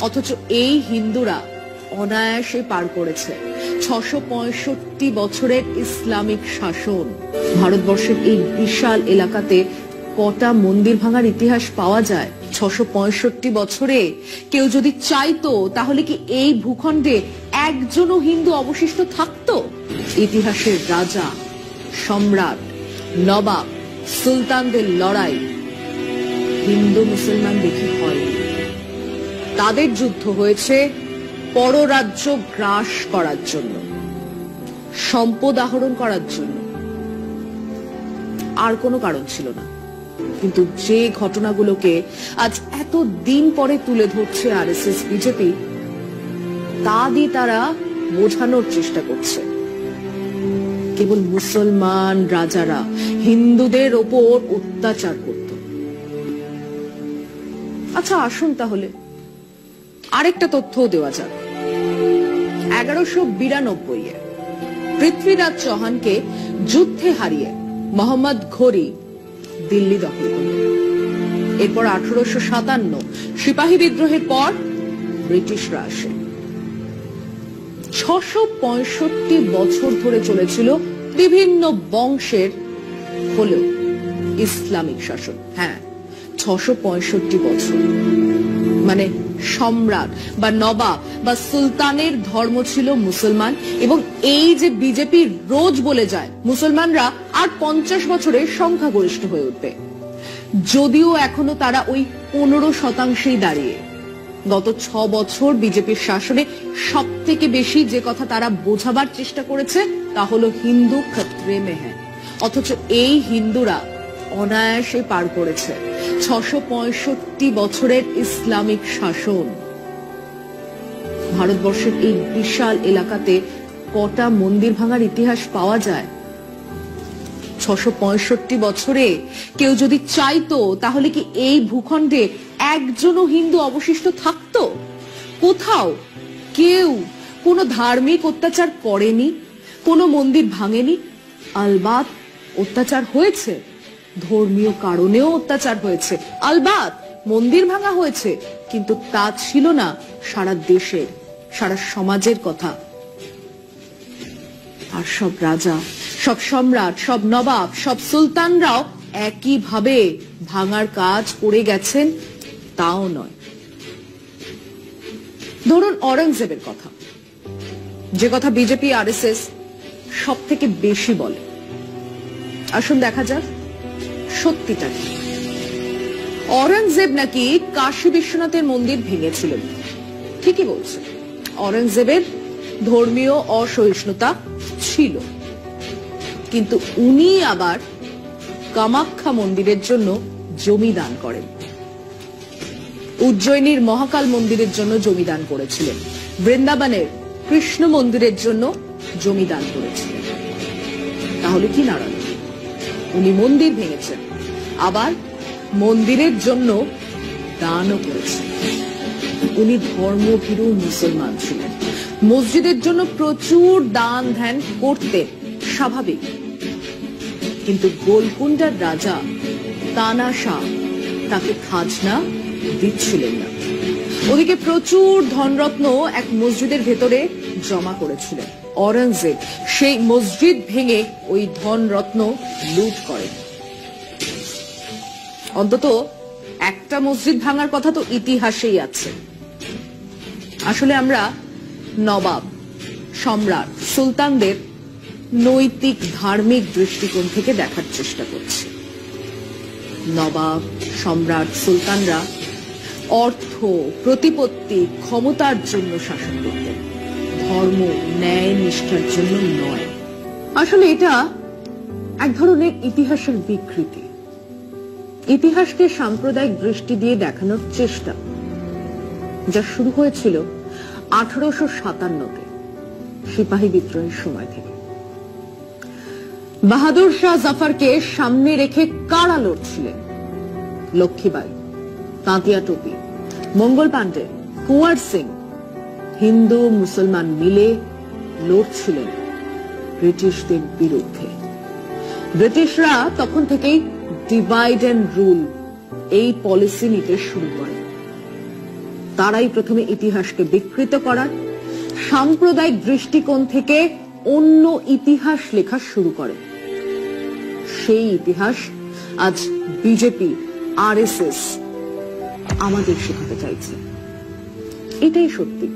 অথচ এই হিন্দুরা অনায়াসে পার করেছে 665 বছরের ইসলামিক শাসন। ভারতবর্ষের এই বিশাল এলাকাতে কটা মন্দির ভাঙার ইতিহাস পাওয়া যায়? 665 বছরে কেউ যদি চাইতো তাহলে কি এই ভূখণ্ডে একজনও হিন্দু অবশিষ্ট থাকতো? ইতিহাসের রাজা, সম্রাট, নবাব, সুলতানদের লড়াই হিন্দু মুসলমান দেখি হয়নি। তাদের যুদ্ধ হয়েছে পররাজ্য গ্রাস করার জন্য, সম্পদ আহরণ করার জন্য, আর কোনো কারণ ছিল না। কিন্তু যে ঘটনাগুলোকে আজ এত দিন পরে তুলে ধরছে আরএসএস বিজেপি, তা দিয়ে তারা বোঝানোর চেষ্টা করছে কেবল মুসলমান রাজারা হিন্দুদের ওপর অত্যাচার করত। আচ্ছা, আসুন তাহলে আরেকটা তথ্যও দেওয়া যাক। 1192-এ পৃথ্বীরাজ চৌহানকে যুদ্ধে হারিয়ে মোহাম্মদ ঘোরি দিল্লি দখল করলেন। এরপর 1857 সিপাহী বিদ্রোহের পর ব্রিটিশরা আসে। 665 বছর ধরে চলেছিল বিভিন্ন বংশের হলেও ইসলামিক শাসন। হ্যাঁ, 665 বছর। মানে সম্রাট বা নবাব বা সুলতানের ধর্ম ছিল মুসলমান, এবং এই যে বিজেপি রোজ বলে যায় মুসলমানরা আর 50 বছরে সংখ্যাগরিষ্ঠ হয়ে উঠবে, যদিও এখনো তারা ওই 15%ই দাঁড়িয়ে। গত 6 বছর বিজেপির শাসনে সব থেকে বেশি যে কথা তারা বোঝাবার চেষ্টা করেছে তা হলো হিন্দু খতরে মে হ্যায়। অথচ এই হিন্দুরা অনায়াসে পার করেছে 665 বছরের ইসলামিক শাসন। ভারতবর্ষের এই বিশাল এলাকাতে কটা মন্দির ভাঙার ইতিহাস পাওয়া যায়? 665 বছরে কেউ যদি চাইতো তাহলে কি এই ভূখণ্ডে একজনও হিন্দু অবশিষ্ট থাকতো? কোথাও কেউ কোনো ধার্মিক অত্যাচার করেনি, কোনো মন্দির ভাঙেনি। আলবাত অত্যাচার হয়েছে, ধর্মীয় কারণেও অত্যাচার হয়েছে, আলবাত মন্দির ভাঙা হয়েছে, কিন্তু তা ছিল না সারা দেশের, সারা সমাজের কথা। আর সব রাজা, সব সম্রাট, সব নবাব, সব সুলতানরাও একইভাবে ভাঙার কাজ করে গেছেন তাও নয়। ধরুন অরঙ্গজেবের কথা, যে কথা বিজেপি আরএসএস সব থেকে বেশি বলে। আসুন দেখা যাক সত্যিটা কি। অরঙ্গজেব নাকি কাশী বিশ্বনাথের মন্দির ভেঙেছিলেন, ঠিকই বলছে। অরঙ্গজেবের ধর্মীয় অসহিষ্ণুতা ছিল, কিন্তু উনি আবার কামাখ্যা মন্দিরের জন্য জমি দান করেন, উজ্জয়িনীর মহাকাল মন্দিরের জন্য জমি দান করেছিলেন, বৃন্দাবনের কৃষ্ণ মন্দিরের জন্য জমি দান করেছিলেন। তাহলে কি নারায়ণ, উনি মন্দির ভেঙেছেন, আবার মন্দিরের জন্য দানও করেছেন। উনি ধর্মভীরু মুসলমান ছিলেন, মসজিদের জন্য প্রচুর দান ধ্যান করতেন, স্বাভাবিক। কিন্তু গোলকুন্ডার রাজা তানা শাহ তাকে খাজনা দিচ্ছিলেন না। ওদিকে প্রচুর ধনরত্ন এক মসজিদের ভেতরে জমা করেছিলেন। অরঙ্গজেব সেই মসজিদ ভেঙে ওই ধনরত্ন লুট করেন। অন্তত একটা মসজিদ ভাঙার কথা তো ইতিহাসেই আছে। আসলে আমরা নবাব, সম্রাট, সুলতানদের নৈতিক ধার্মিক দৃষ্টিকোণ থেকে দেখার চেষ্টা করছি। নবাব, সম্রাট, সুলতানরা অর্থ, প্রতিপত্তি, ক্ষমতার জন্য শাসন করতেন, ধর্ম, ন্যায়, নিষ্ঠার জন্য নয়। আসলে এটা এক ধরনের ইতিহাসের বিকৃতি, ইতিহাসকে সাম্প্রদায়িক দৃষ্টি দিয়ে দেখানোর চেষ্টা, যা শুরু হয়েছিল 1857-তে সিপাহী বিদ্রোহের সময় থেকে। বাহাদুর শাহ জাফরকে সামনে রেখে কারা লড়ছিলেন? লক্ষ্মীবাই, তাঁতিয়া টোপি, মঙ্গল পান্ডে, কুঁওয়ার সিং, হিন্দু মুসলমান মিলে লড়ছিলেন ব্রিটিশদের বিরুদ্ধে। ব্রিটিশরা তখন থেকেই ডিভাইড এন্ড রুল এই পলিসি নিতে শুরু করে। তারাই প্রথমে ইতিহাসকে বিকৃত করার, সাম্প্রদায়িক দৃষ্টিকোণ থেকে অন্য ইতিহাস লেখা শুরু করে। সেই ইতিহাস আজ বিজেপি, আরএসএস আমাদের শেখাতে চাইছে। এটাই সত্যি।